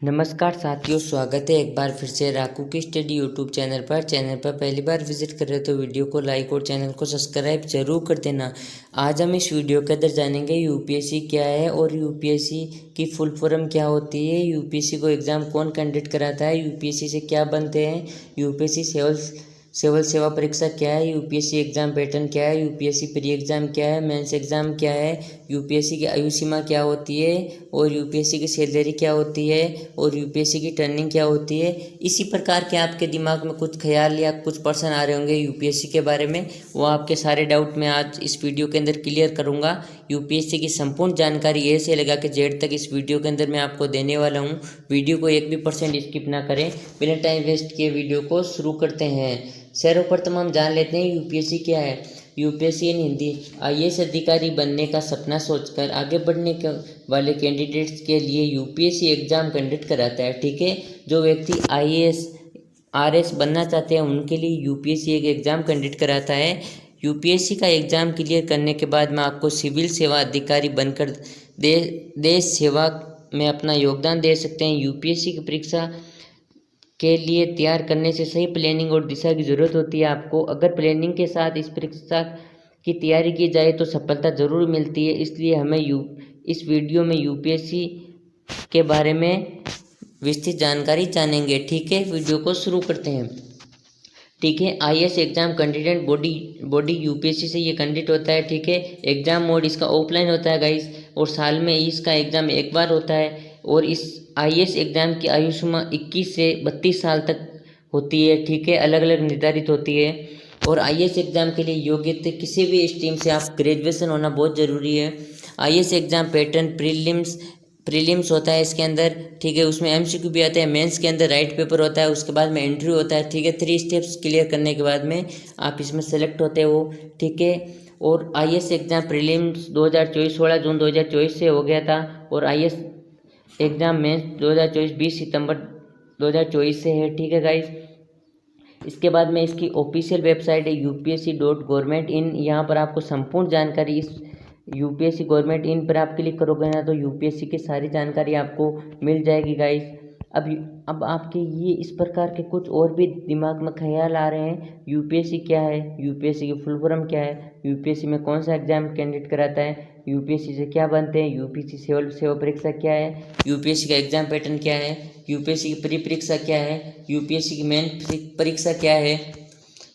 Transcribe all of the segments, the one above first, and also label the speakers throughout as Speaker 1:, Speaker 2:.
Speaker 1: नमस्कार साथियों, स्वागत है एक बार फिर से राकू की स्टडी यूट्यूब चैनल पर। पहली बार विजिट कर रहे हो तो वीडियो को लाइक और चैनल को सब्सक्राइब जरूर कर देना। आज हम इस वीडियो के अंदर जानेंगे यूपीएससी क्या है और यूपीएससी की फुल फॉर्म क्या होती है, यूपीएससी को एग्ज़ाम कौन कंडक्ट कराता है, यूपीएससी से क्या बनते हैं, यूपीएससी सिविल सेवा परीक्षा क्या है, यूपीएससी एग्ज़ाम पैटर्न क्या है, यूपीएससी प्री एग्ज़ाम क्या है, मेंस एग्ज़ाम क्या है, यूपीएससी की आयु सीमा क्या होती है और यूपीएससी की सैलरी क्या होती है और यूपीएससी की टर्निंग क्या होती है। इसी प्रकार के आपके दिमाग में कुछ ख्याल या कुछ प्रश्न आ रहे होंगे यूपीएससी के बारे में, वो आपके सारे डाउट मैं आज इस वीडियो के अंदर क्लियर करूँगा। यूपीएससी की संपूर्ण जानकारी ए से लगा के जेड तक इस वीडियो के अंदर मैं आपको देने वाला हूँ। वीडियो को 1% भी स्किप ना करें। बिना टाइम वेस्ट किए वीडियो को शुरू करते हैं। सर्वप्रथम हम जान लेते हैं यूपीएससी क्या है। यूपीएससी इन हिंदी आईएएस अधिकारी बनने का सपना सोचकर आगे बढ़ने वाले कैंडिडेट्स के लिए यूपीएससी एग्ज़ाम कंडक्ट कराता है। ठीक है, जो व्यक्ति आईएएस आरएस बनना चाहते हैं उनके लिए यूपीएससी एक एग्ज़ाम कंडक्ट कराता है। यूपीएससी का एग्ज़ाम क्लियर करने के बाद में आपको सिविल सेवा अधिकारी बनकर देश सेवा में अपना योगदान दे सकते हैं। यूपीएससी की परीक्षा के लिए तैयार करने से सही प्लानिंग और दिशा की ज़रूरत होती है आपको। अगर प्लानिंग के साथ इस परीक्षा की तैयारी की जाए तो सफलता ज़रूर मिलती है। इसलिए हमें इस वीडियो में यूपीएससी के बारे में विस्तृत जानकारी जानेंगे। ठीक है, वीडियो को शुरू करते हैं। ठीक है, IAS exam candidate body UPSC से ये कैंडिडेट होता है। ठीक है, एग्जाम मोड इसका ऑफलाइन होता है गाइस, और साल में इसका एग्ज़ाम एक बार होता है। और इस आईएएस एग्ज़ाम की आयु सीमा 21 से 32 साल तक होती है। ठीक है, अलग अलग निर्धारित होती है। और आईएएस एग्ज़ाम के लिए योग्यता किसी भी स्ट्रीम से आप ग्रेजुएशन होना बहुत ज़रूरी है। आईएएस एग्ज़ाम पैटर्न प्रीलिम्स होता है इसके अंदर। ठीक है, उसमें एमसीक्यू भी आता है। मेंस के अंदर राइट पेपर होता है, उसके बाद में इंटरव्यू होता है। ठीक है, 3 स्टेप्स क्लियर करने के बाद में आप इसमें सेलेक्ट होते हो। ठीक है, और आईएएस एग्ज़ाम प्रीलिम्स 2024 16 जून 2024 से हो गया था, और आईएएस एग्ज़ाम मेंस 2024 20 सितंबर 2024 से है। ठीक है गाइस, इसके बाद में इसकी ऑफिशियल वेबसाइट है upsc.government.in। यहाँ पर आपको संपूर्ण जानकारी इस यूपीएससी गवर्नमेंट इन पर आप क्लिक करोगे ना तो यूपीएससी की सारी जानकारी आपको मिल जाएगी गाइस। अब आपके ये इस प्रकार के कुछ और भी दिमाग में ख्याल आ रहे हैं, यूपीएससी क्या है, यूपीएससी की फुल फॉर्म क्या है, यूपीएससी में कौन सा एग्जाम कैंडिडेट कराता है, यूपीएससी से क्या बनते हैं, यूपीएससी सिविल सेवा परीक्षा क्या है, यूपीएससी का एग्जाम पैटर्न क्या है, यूपीएससी की प्री परीक्षा क्या है, यूपीएससी की मेन परीक्षा क्या है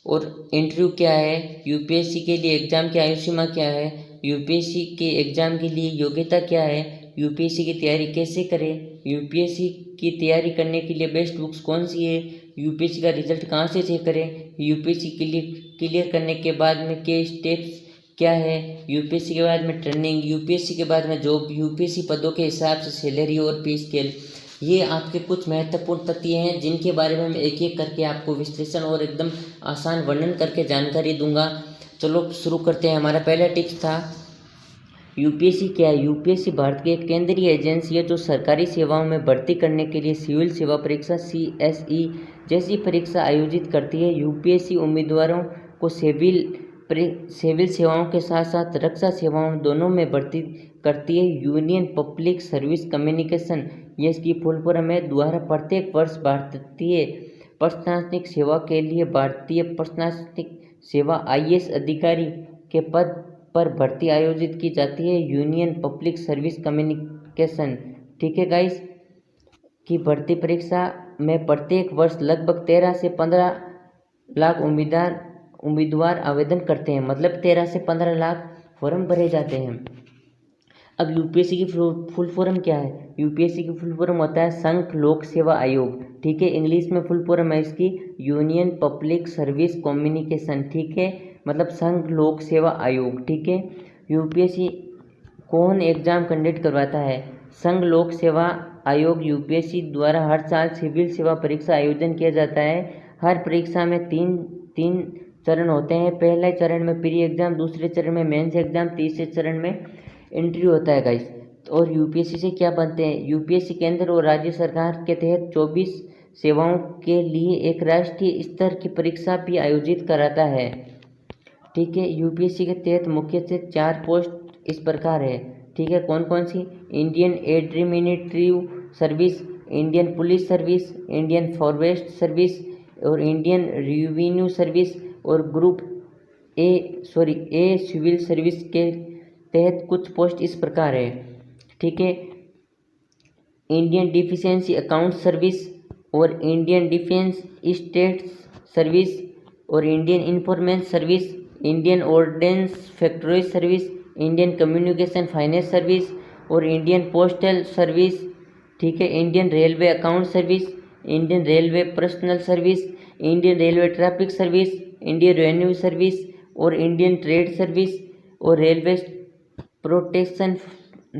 Speaker 1: और इंटरव्यू क्या है, यूपीएससी के लिए एग्जाम की आयु सीमा क्या है, यूपीएससी के एग्ज़ाम के लिए योग्यता क्या है, यूपीएससी की तैयारी कैसे करें, यूपीएससी की तैयारी करने के लिए बेस्ट बुक्स कौन सी है, यूपीएससी का रिजल्ट कहाँ से चेक करें, यूपीएससी के लिए क्लियर करने के बाद में के स्टेप्स क्या है, यूपीएससी के बाद में ट्रेनिंग, यूपीएससी के बाद में जॉब, यूपीएससी पदों के हिसाब से सैलरी और पे स्केल। ये आपके कुछ महत्वपूर्ण तथ्य हैं जिनके बारे में मैं एक एक करके आपको विश्लेषण और एकदम आसान वर्णन करके जानकारी दूंगा। चलो शुरू करते हैं। हमारा पहला टिप्स था यूपीएससी क्या है। यूपीएससी भारत की एक केंद्रीय एजेंसी है जो सरकारी सेवाओं में भर्ती करने के लिए सिविल सेवा परीक्षा सीएसई जैसी परीक्षा आयोजित करती है। यूपीएससी उम्मीदवारों को सिविल सेवाओं के साथ साथ रक्षा सेवाओं दोनों में भर्ती करती है। यूनियन पब्लिक सर्विस कम्युनिकेशन ये इसकी फुल फॉर्म है द्वारा प्रत्येक वर्ष भारतीय प्रशासनिक सेवा के लिए भारतीय प्रशासनिक सेवा आईएएस अधिकारी के पद पर भर्ती आयोजित की जाती है। यूनियन पब्लिक सर्विस कम्युनिकेशन ठीक है गाइस की भर्ती परीक्षा में प्रत्येक वर्ष लगभग 13 से 15 लाख उम्मीदवार आवेदन करते हैं। मतलब 13 से 15 लाख फॉर्म भरे जाते हैं। अब यूपीएससी की फुल फॉर्म क्या है। यूपीएससी की फुल फॉर्म होता है संघ लोक सेवा आयोग। ठीक है, इंग्लिश में फुल फॉर्म है इसकी यूनियन पब्लिक सर्विस कम्युनिकेशन। ठीक है, मतलब संघ लोक सेवा आयोग। ठीक है, यूपीएससी कौन एग्जाम कंडक्ट करवाता है। संघ लोक सेवा आयोग यूपीएससी द्वारा हर साल सिविल सेवा परीक्षा आयोजन किया जाता है। हर परीक्षा में तीन चरण होते हैं। पहले चरण में प्री एग्जाम, दूसरे चरण में मेंस एग्जाम, तीसरे चरण में इंटरव्यू होता है गाइस। और यूपीएससी से क्या बनते हैं। यूपीएससी केंद्र और राज्य सरकार के तहत 24 सेवाओं के लिए एक राष्ट्रीय स्तर की परीक्षा भी आयोजित कराता है। ठीक है, यूपीएससी के तहत मुख्य से 4 पोस्ट इस प्रकार है। ठीक है, कौन कौन सी। Indian administrative service Indian police service, Indian forest service और इंडियन रेवेन्यू सर्विस। और ग्रुप ए सिविल सर्विस के तहत कुछ पोस्ट इस प्रकार है, ठीक है। इंडियन डिफेंस अकाउंट सर्विस और इंडियन डिफेंस स्टेट्स सर्विस और Indian information service, Indian ordnance factory service, Indian communication finance service और इंडियन पोस्टल सर्विस, ठीक है। Indian railway account service, Indian railway personnel service, Indian railway traffic service, Indian revenue service और Indian trade service और railway protection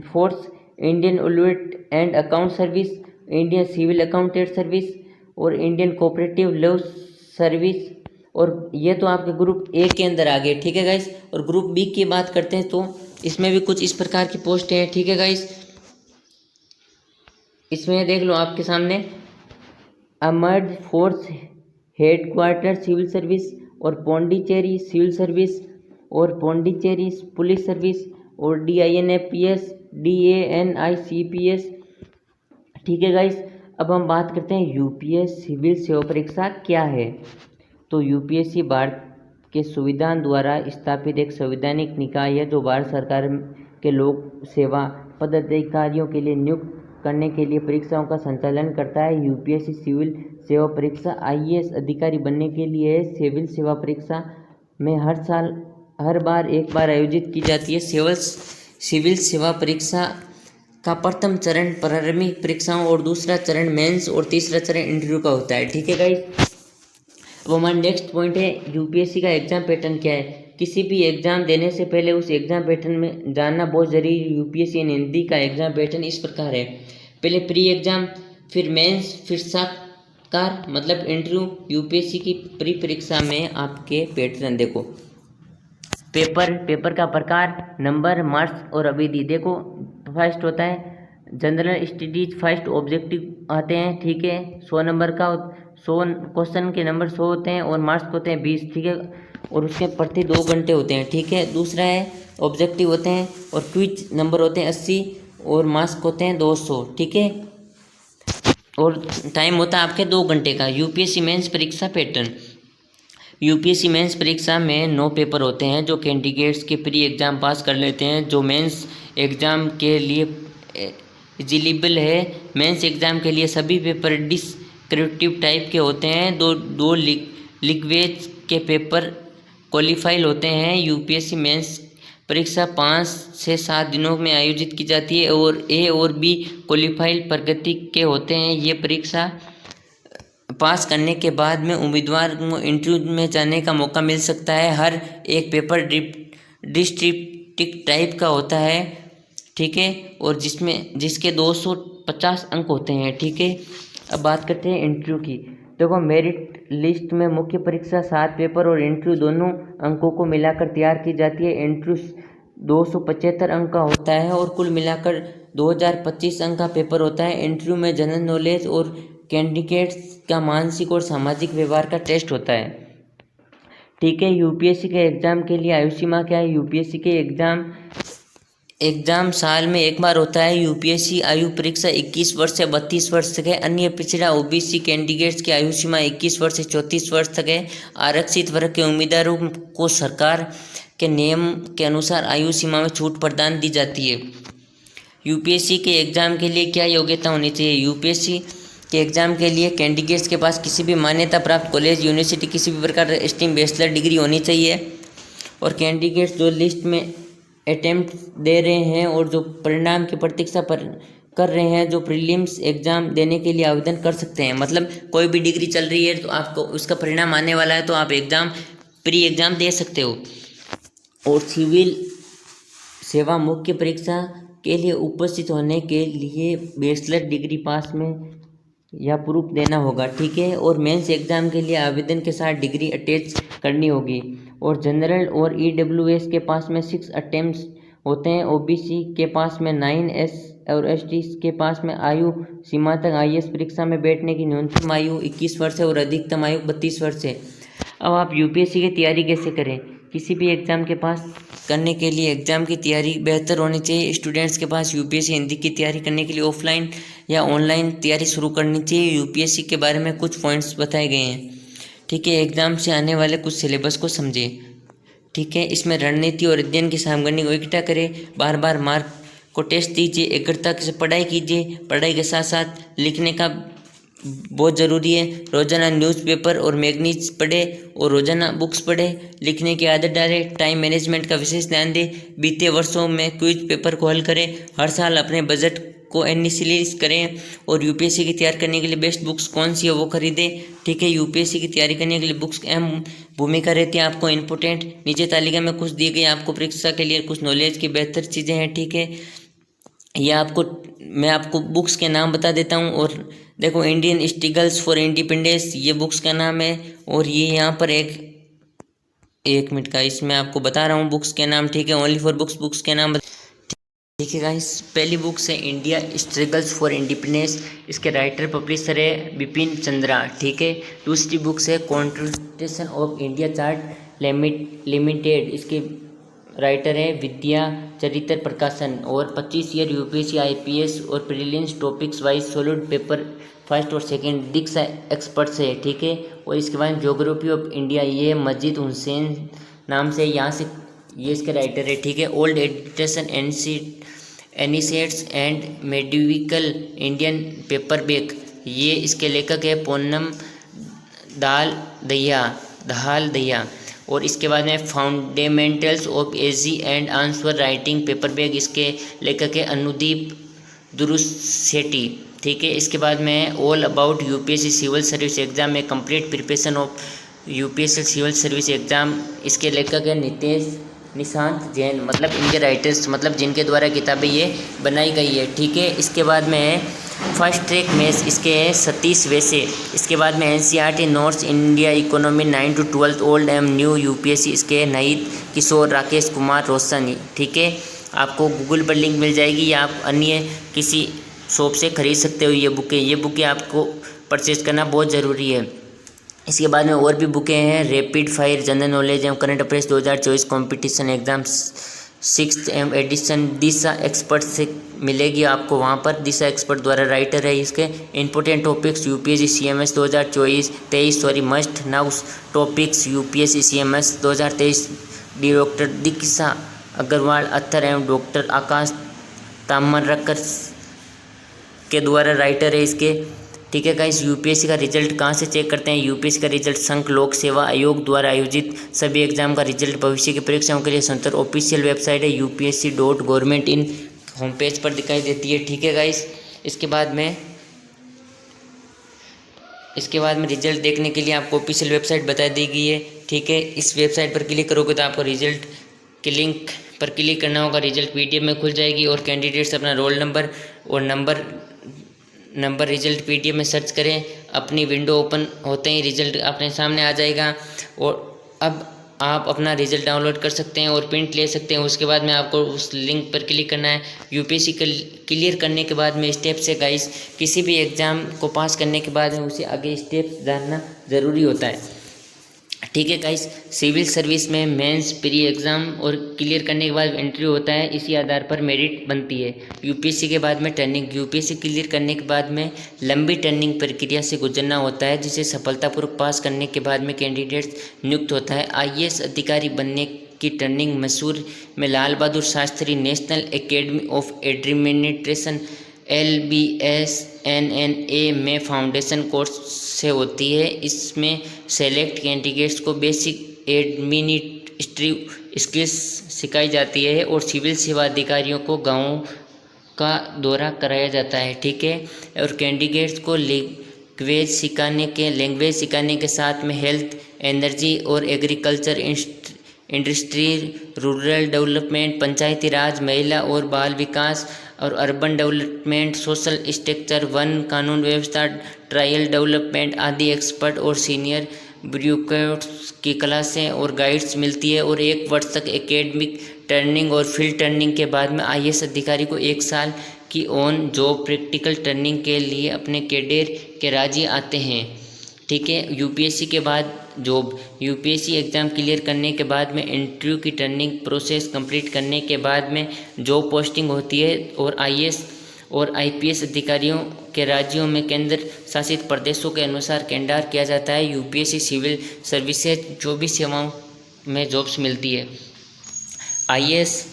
Speaker 1: force, Indian audit and account service, Indian civil accountant service और Indian cooperative law service. और ये तो आपके group A के अंदर आ गए, ठीक है गाइस। और ग्रुप बी की बात करते हैं तो इसमें भी कुछ इस प्रकार की पोस्ट हैं, ठीक है गाइस। इसमें देख लो आपके सामने armoured force headquarter civil service और पौंडीचेरी सिविल सर्विस और पौंडीचेरी पुलिस सर्विस और DINAPS DANICPS, ठीक है गाइस। अब हम बात करते हैं UPS सिविल सेवा परीक्षा क्या है। तो UPSC भारत के संविधान द्वारा स्थापित एक संवैधानिक निकाय है जो भारत सरकार के लोक सेवा पदाधिकारियों के लिए नियुक्त करने के लिए परीक्षाओं का संचालन करता है। UPSC सिविल सेवा परीक्षा IAS अधिकारी बनने के लिए सिविल सेवा परीक्षा में हर बार एक बार आयोजित की जाती है। सिविल सेवा परीक्षा का प्रथम चरण प्रारंभिक परीक्षाओं और दूसरा चरण मेंस और तीसरा चरण इंटरव्यू का होता है, ठीक है गाइस। अब हमारा नेक्स्ट पॉइंट है UPSC का एग्जाम पैटर्न क्या है। किसी भी एग्जाम देने से पहले उस एग्जाम पैटर्न में जानना बहुत जरूरी है। UPSC हिंदी का एग्जाम पैटर्न इस प्रकार है, पहले प्री एग्जाम, फिर मेंस, फिर साक्षात्कार मतलब इंटरव्यू। UPSC की प्री परीक्षा में आपके पैटर्न देखो, पेपर का प्रकार, नंबर, मार्क्स और अवधि। देखो फर्स्ट होता है जनरल स्टडीज, फर्स्ट ऑब्जेक्टिव आते हैं, ठीक है। 100 नंबर का 100 क्वेश्चन के नंबर 100 होते हैं और मार्क्स होते हैं 20, ठीक है। और उसके प्रति 2 घंटे होते हैं, ठीक है। दूसरा है ऑब्जेक्टिव होते हैं और क्विज नंबर होते हैं 80 और मार्क्स होते हैं 200, ठीक है। और टाइम होता है आपके 2 घंटे का। UPSC मेंस परीक्षा पैटर्न। UPSC मेंस परीक्षा में 9 पेपर होते हैं जो कैंडिडेट्स के प्री एग्ज़ाम पास कर लेते हैं। जो मेंस एग्ज़ाम के लिए एलिजिबल है, मेंस एग्ज़ाम के लिए सभी पेपर डिस्क्रिप्टिव टाइप के होते हैं। दो लैंग्वेज के पेपर क्वालिफाइड होते हैं। UPSC मेंस परीक्षा 5 से 7 दिनों में आयोजित की जाती है और A और B क्वालिफाइड प्रगति के होते हैं। ये परीक्षा पास करने के बाद में उम्मीदवार को इंटरव्यू में जाने का मौका मिल सकता है। हर एक पेपर डिस्क्रिप्टिव टाइप का होता है, ठीक है, और जिसके 250 अंक होते हैं, ठीक है। अब बात करते हैं इंटरव्यू की। देखो मेरिट लिस्ट में मुख्य परीक्षा 7 पेपर और इंटरव्यू दोनों अंकों को मिलाकर तैयार की जाती है। इंटरव्यू 275 अंक का होता है और कुल मिलाकर 2025 अंक का पेपर होता है। इंटरव्यू में जनरल नॉलेज और कैंडिडेट्स का मानसिक और सामाजिक व्यवहार का टेस्ट होता है, ठीक है। UPSC के एग्ज़ाम के लिए आयु सीमा क्या है। UPSC के एग्ज़ाम साल में एक बार होता है। UPSC आयु परीक्षा 21 वर्ष से 32 वर्ष तक है। अन्य पिछड़ा OBC कैंडिडेट्स की आयु सीमा 21 वर्ष से 34 वर्ष तक है। आरक्षित वर्ग के उम्मीदवारों को सरकार के नियम के अनुसार आयु सीमा में छूट प्रदान दी जाती है। UPSC के एग्ज़ाम के लिए क्या योग्यता होनी चाहिए। UPSC के एग्ज़ाम के लिए कैंडिडेट्स के पास किसी भी मान्यता प्राप्त कॉलेज, यूनिवर्सिटी, किसी भी प्रकार स्ट्रीम बैचलर डिग्री होनी चाहिए। और कैंडिडेट्स जो लिस्ट में अटेम्प्ट दे रहे हैं और जो परिणाम की प्रतीक्षा कर रहे हैं, जो प्रीलिम्स एग्ज़ाम देने के लिए आवेदन कर सकते हैं। मतलब कोई भी डिग्री चल रही है तो आपको उसका परिणाम आने वाला है तो आप प्री एग्ज़ाम दे सकते हो। और सिविल सेवा मुख्य परीक्षा के लिए उपस्थित होने के लिए बैचलर डिग्री पास में या प्रूफ देना होगा, ठीक है। और मेंस एग्ज़ाम के लिए आवेदन के साथ डिग्री अटैच करनी होगी। और जनरल और EWS के पास में 6 अटेम्प्ट्स होते हैं। OBC के पास में 9, S और ST के पास में आयु सीमा तक IAS परीक्षा में बैठने की न्यूनतम आयु 21 वर्ष है और अधिकतम आयु 32 वर्ष है। अब आप UPSC की तैयारी कैसे करें। किसी भी एग्ज़ाम के पास करने के लिए एग्ज़ाम की तैयारी बेहतर होनी चाहिए। स्टूडेंट्स के पास यूपीएससी हिंदी की तैयारी करने के लिए ऑफलाइन या ऑनलाइन तैयारी शुरू करनी चाहिए। यूपीएससी के बारे में कुछ पॉइंट्स बताए गए हैं, ठीक है। एग्ज़ाम से आने वाले कुछ सिलेबस को समझे, ठीक है। इसमें रणनीति और अध्ययन की सामग्री को इकट्ठा करें, बार बार मार्क को टेस्ट दीजिए, एकाग्रता से पढ़ाई कीजिए, पढ़ाई के साथ साथ लिखने का बहुत ज़रूरी है। रोज़ाना न्यूज़पेपर और मैगजीन्स पढ़े और रोज़ाना बुक्स पढ़े, लिखने की आदत डालें, टाइम मैनेजमेंट का विशेष ध्यान दें, बीते वर्षों में क्विज पेपर को हल करें, हर साल अपने बजट को इनिशियलाइज करें और यूपीएससी की तैयारी करने के लिए बेस्ट बुक्स कौन सी है वो खरीदें, ठीक है। यूपीएससी की तैयारी करने के लिए बुक्स की अहम भूमिका रहती है। आपको इंपॉर्टेंट नीचे तालिका में कुछ दी गई, आपको परीक्षा के लिए कुछ नॉलेज की बेहतर चीज़ें हैं, ठीक है। मैं आपको बुक्स के नाम बता देता हूँ। और देखो, इंडियन स्ट्रगल्स फॉर इंडिपेंडेंस ये बुक्स का नाम है। और ये यहाँ पर एक मिनट का इसमें आपको बता रहा हूँ बुक्स के नाम, ठीक है। ओनली फॉर बुक्स के नाम, ठीक है गाइस। पहली बुक्स है इंडिया स्ट्रगल्स फॉर इंडिपेंडेंस, इसके राइटर पब्लिशर है बिपिन चंद्रा, ठीक है। दूसरी बुक्स है constitution of India chart limited, इसके राइटर है विद्या चरित्र प्रकाशन। और 25 ईयर यूपीएससी आईपीएस और prelims topics wise solid paper first और सेकंड दीक्षा एक्सपर्ट्स है, ठीक है। और इसके बाद ज्योग्राफी ऑफ इंडिया, ये मस्जिद हुसैन नाम से, यहाँ से ये इसके राइटर है, ठीक है। Old edition ancients and medieval Indian paperback, ये इसके लेखक है पूनम दाल दहिया। और इसके बाद में fundamentals of AG and answer writing paper bag, इसके लेखक है अनुदीप दुरुसेटी, ठीक है। इसके बाद में all about UPSC civil service exam में complete preparation of UPSC civil service exam, इसके लेखक है निशांत जैन, मतलब इनके राइटर्स, मतलब जिनके द्वारा किताबें ये बनाई गई है, ठीक है। इसके बाद में है फर्स्ट ट्रैक मैथ्स, इसके हैं सतीश वैसे। इसके बाद में NCERT notes India economy 9 to 12 old and new UPSC, इसके नईद किशोर राकेश कुमार रोशनी, ठीक है। आपको गूगल पर लिंक मिल जाएगी या आप अन्य किसी शॉप से खरीद सकते हो ये बुकें आपको परचेज करना बहुत ज़रूरी है। इसके बाद में और भी बुकें हैं, रैपिड फायर जनरल नॉलेज एवं current affairs 2024 competition exam 6th edition Disha expert से मिलेगी आपको वहाँ पर। दिशा एक्सपर्ट द्वारा राइटर है इसके important topics UPSC CMS 2023 must now topics UPSC CMS 2023 doctor Diksha Agrawal अत्तर एवं डॉक्टर आकाश ताम्रकर के द्वारा राइटर है इसके, ठीक है गाइस। यूपीएससी का रिजल्ट कहाँ से चेक करते हैं? यूपीएससी का रिजल्ट संघ लोक सेवा आयोग द्वारा आयोजित सभी एग्जाम का रिजल्ट भविष्य की परीक्षाओं के लिए स्वतंत्र ऑफिशियल वेबसाइट है upsc.government.in होम पेज पर दिखाई देती है, ठीक है गाइस। इसके बाद में रिजल्ट देखने के लिए आपको ऑफिशियल वेबसाइट बता दी गई है, ठीक है। इस वेबसाइट पर क्लिक करोगे तो आपको रिजल्ट के लिंक पर क्लिक करना होगा, रिजल्ट पीडीएफ में खुल जाएगी और कैंडिडेट्स अपना रोल नंबर और नंबर रिजल्ट पीडीएफ में सर्च करें, अपनी विंडो ओपन होते ही रिजल्ट अपने सामने आ जाएगा। और अब आप अपना रिजल्ट डाउनलोड कर सकते हैं और प्रिंट ले सकते हैं। उसके बाद में आपको उस लिंक पर क्लिक करना है। यूपीएससी क्लियर करने के बाद में स्टेप्स है गाइस, किसी भी एग्ज़ाम को पास करने के बाद में उसे आगे स्टेप्स जानना ज़रूरी होता है, ठीक है गाइस। सिविल सर्विस में मेंस प्री एग्ज़ाम और क्लियर करने के बाद इंटरव्यू होता है, इसी आधार पर मेरिट बनती है। यूपीएससी के बाद में टर्निंग, यूपीएससी क्लियर करने के बाद में लंबी टर्निंग प्रक्रिया से गुजरना होता है, जिसे सफलतापूर्वक पास करने के बाद में कैंडिडेट नियुक्त होता है। आईएएस अधिकारी बनने की टर्निंग मैसूर में Lal Bahadur Shastri national academy of administration LBSNNA में फाउंडेशन कोर्स से होती है। इसमें सेलेक्ट कैंडिडेट्स को बेसिक एडमिनिस्ट्रेटिव स्किल्स सिखाई जाती है और सिविल सेवा अधिकारियों को गांवों का दौरा कराया जाता है, ठीक है। और कैंडिडेट्स को लैंग्वेज सिखाने के साथ में हेल्थ, एनर्जी और एग्रीकल्चर, इंडस्ट्री, रूरल डेवलपमेंट, पंचायती राज, महिला और बाल विकास और urban development, social structure, one कानून व्यवस्था, ट्रायल डेवलपमेंट आदि एक्सपर्ट और सीनियर ब्यूरोक्रेट्स की क्लासें और गाइड्स मिलती है। और 1 वर्ष तक एकेडमिक ट्रेनिंग और फील्ड ट्रेनिंग के बाद में आईएएस अधिकारी को 1 साल की ऑन जॉब प्रैक्टिकल ट्रेनिंग के लिए अपने कैडर के राज्य आते हैं, ठीक है। यूपीएससी के बाद जॉब। यूपीएससी एग्ज़ाम क्लियर करने के बाद में इंटरव्यू की टर्निंग प्रोसेस कंप्लीट करने के बाद में जॉब पोस्टिंग होती है और आईएएस और आईपीएस अधिकारियों के राज्यों में केंद्र शासित प्रदेशों के अनुसार कैंडार किया जाता है। यूपीएससी सिविल सर्विसेज 24 सेवाओं में जॉब्स मिलती है। आईएएस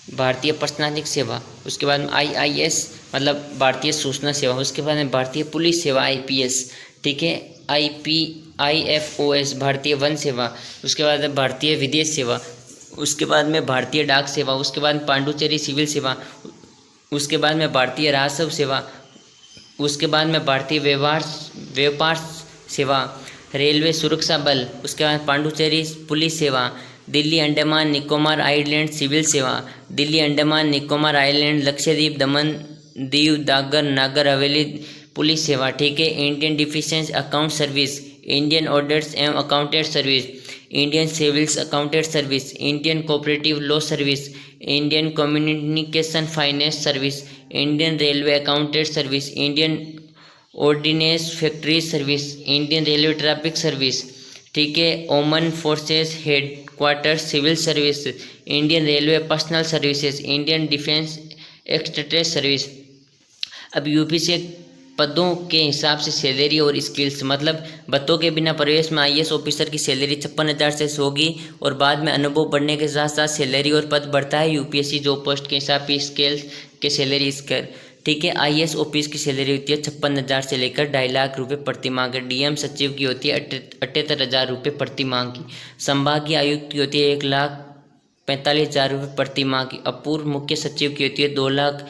Speaker 1: भारतीय प्रशासनिक सेवा, उसके बाद में आईआईएस मतलब भारतीय सूचना सेवा, उसके बाद में भारतीय पुलिस सेवा आईपीएस, ठीक है, आईएफओएस भारतीय वन सेवा, उसके बाद में भारतीय विदेश सेवा, उसके बाद में भारतीय डाक सेवा, उसके बाद पांडुचेरी सिविल सेवा, उसके बाद में भारतीय राजस्व सेवा, उसके बाद में भारतीय व्यापार सेवा, रेलवे सुरक्षा बल, उसके बाद पांडुचेरी पुलिस सेवा, दिल्ली अंडमान निकोबार आइलैंड सिविल सेवा, दिल्ली अंडमान निकोबार आइलैंड लक्षद्वीप दमन दीव दादर नागर हवेली पुलिस सेवा, ठीक है, Indian defence account service, Indian audits एवं accountant service, Indian civils accountant service, Indian cooperative law service, Indian communication finance service, Indian railway accountant service, Indian ordnance factory service, Indian railway traffic service, ठीक है, ओमन forces headquarter civil service, Indian railway personnel services, Indian defence एक्सट्रेस service. अब UP से पदों के हिसाब से salary और स्किल्स, मतलब बत्तों के बिना प्रवेश में आईएएस ऑफिसर की सैलरी 56,000 से होगी और बाद में अनुभव बढ़ने के साथ साथ सैलरी और पद बढ़ता है यूपीएससी जॉब पोस्ट के हिसाब से स्केल के सैलरी स्केल, ठीक है। आईएएस ऑफिस की सैलरी होती है 56,000 से लेकर 2.5 लाख रुपये प्रति माह की। डीएम सचिव की होती है 78,000 रुपये प्रति माह की। संभागीय आयुक्त की होती है 1,45,000 रुपये प्रति माह की। अपूर्व मुख्य सचिव की होती है 2 लाख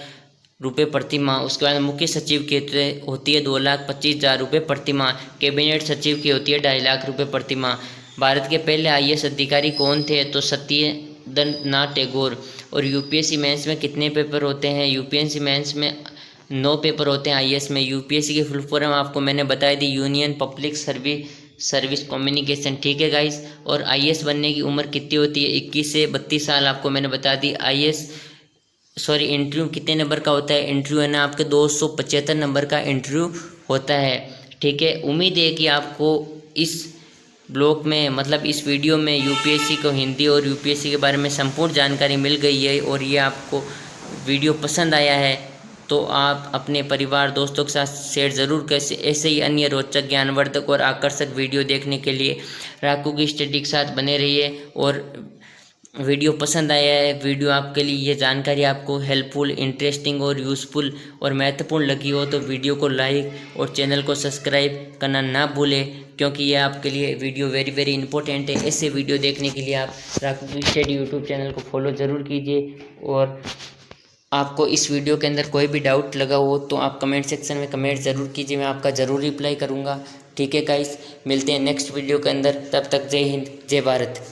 Speaker 1: रुपये प्रति माह। उसके बाद मुख्य सचिव की होती है 2,25,000 रुपये प्रति माह। कैबिनेट सचिव की होती है 2.5 लाख रुपये प्रति माह। भारत के पहले आईएएस अधिकारी कौन थे? तो सत्येंद्रनाथ टैगोर। और यूपीएससी मेंस में कितने पेपर होते हैं? यूपीएससी मेंस में 9 पेपर होते हैं आईएएस में। यूपीएससी की फुल फॉर्म आपको मैंने बताई दी, यूनियन पब्लिक सर्विस कम्युनिकेशन, ठीक है गाइस। और आईएएस बनने की उम्र कितनी होती है? 21 से 32 साल आपको मैंने बता दी। इंटरव्यू कितने नंबर का होता है? इंटरव्यू है ना आपके 275 नंबर का इंटरव्यू होता है, ठीक है। उम्मीद है कि आपको इस ब्लॉग में मतलब इस वीडियो में यूपीएससी को हिंदी और यूपीएससी के बारे में संपूर्ण जानकारी मिल गई है और ये आपको वीडियो पसंद आया है तो आप अपने परिवार दोस्तों के साथ शेयर ज़रूर करें। ऐसे ही अन्य रोचक ज्ञानवर्धक और आकर्षक वीडियो देखने के लिए राकू की स्टडी के साथ बने रहिए। और वीडियो पसंद आया है, वीडियो आपके लिए ये जानकारी आपको हेल्पफुल, इंटरेस्टिंग और यूज़फुल और महत्वपूर्ण लगी हो तो वीडियो को लाइक और चैनल को सब्सक्राइब करना ना भूलें, क्योंकि ये आपके लिए वीडियो वेरी इंपॉर्टेंट है। ऐसे वीडियो देखने के लिए आप राकू की स्टडी यूट्यूब चैनल को फॉलो ज़रूर कीजिए। और आपको इस वीडियो के अंदर कोई भी डाउट लगा हो तो आप कमेंट सेक्शन में कमेंट ज़रूर कीजिए, मैं आपका ज़रूर रिप्लाई करूँगा, ठीक है गाइस। मिलते हैं नेक्स्ट वीडियो के अंदर, तब तक जय हिंद जय भारत।